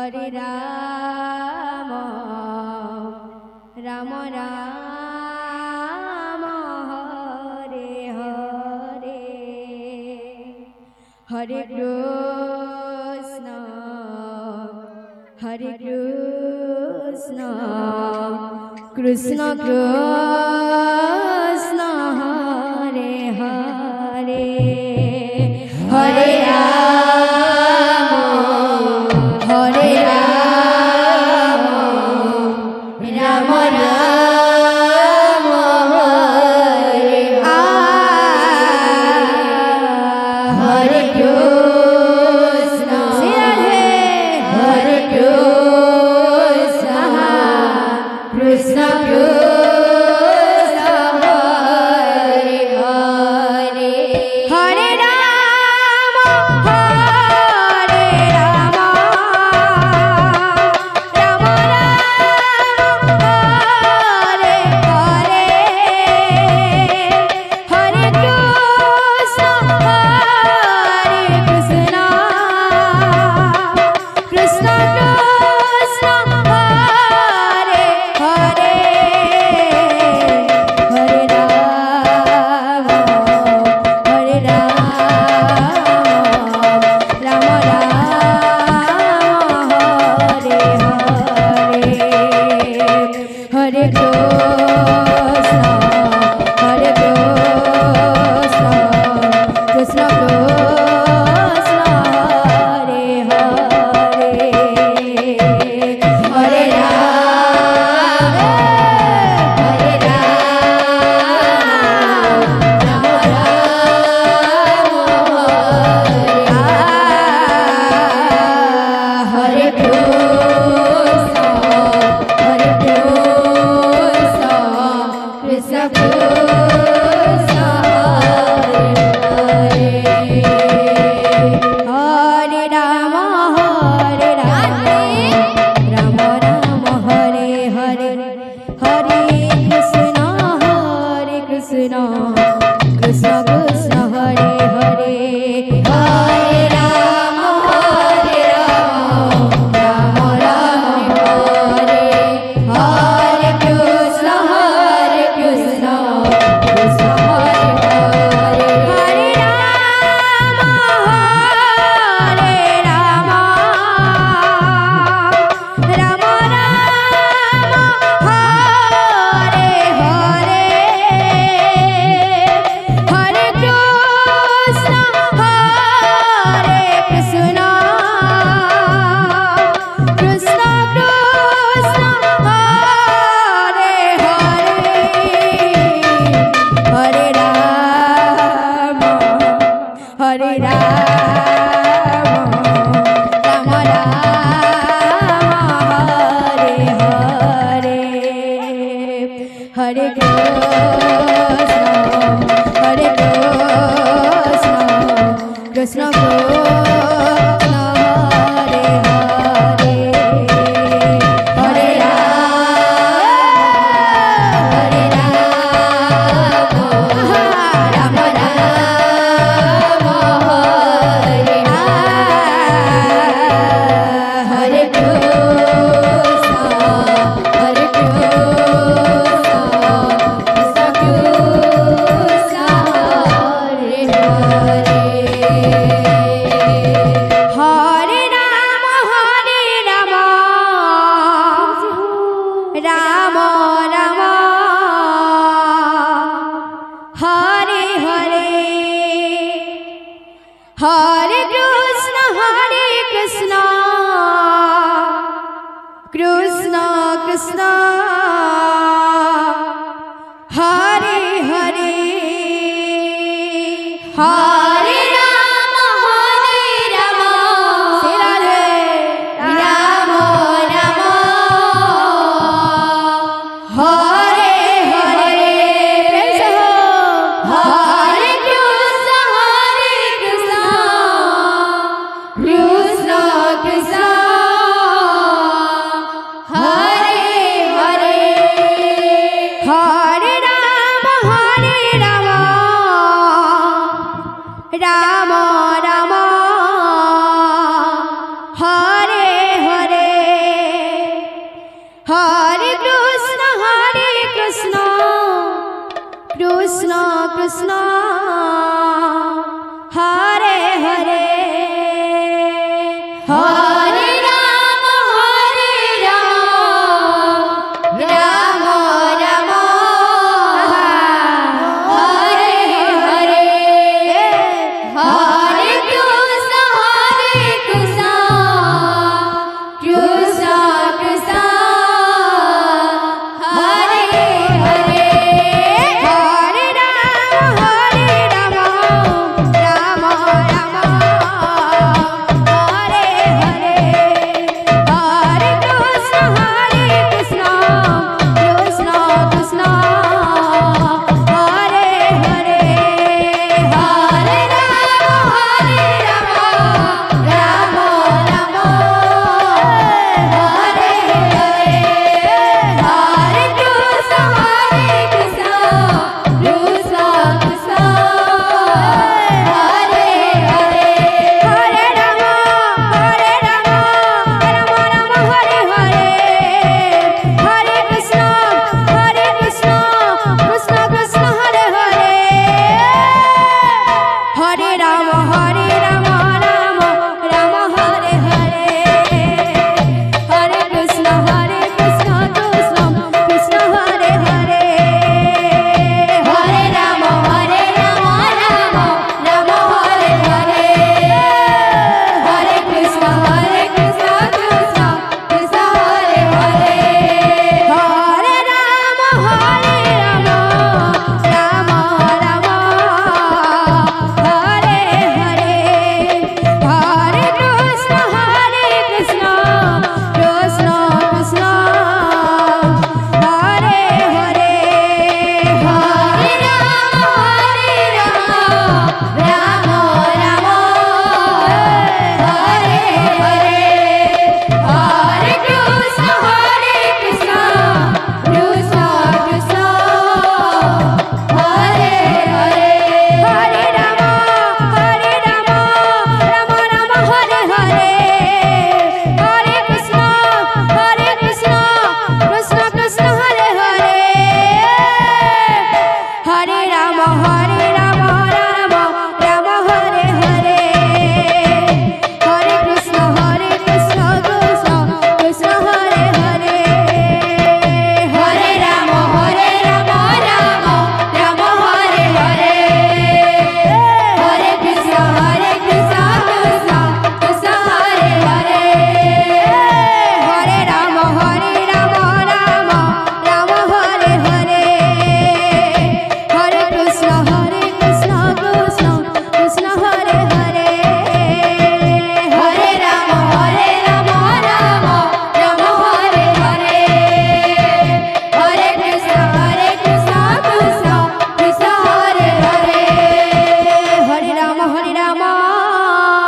Hare Ram Ram Ram Hare Hare Hare Krishna Krishna Krishna Hare Hare Hare Ram Ram Ram Hare Hare Krishna Hare Krishna Krishna Krishna Hare Hare Hare Ram Ram Hare Hare Hare Krishna Krishna Krishna Hare Hare Hare Ram Ram Hare Hare Hare Krishna Krishna Krishna Hare Hare Hare Ram Ram Hare Krishna Krishna Krishna Hare Ram Ram Ram Hare Hare Hare Krishna Krishna Krishna Hare Hare Hare Ram Ram Ram Hare Hare Krishna Krishna Hare Hare Hare Ram Ram Hare Hare Hare Krishna Krishna Krishna Hare Hare Hare Ram Ram Hare Hare Hare Krishna Krishna Hare Hare Hare Ram Hare Hare Krishna Krishna Hare Hare Hare Ram Ram Ram Hare Hare Hare Krishna Krishna Krishna Hare Hare Hare Ram Ram Ram Hare Hare Hare Krishna Krishna Krishna Hare Krishna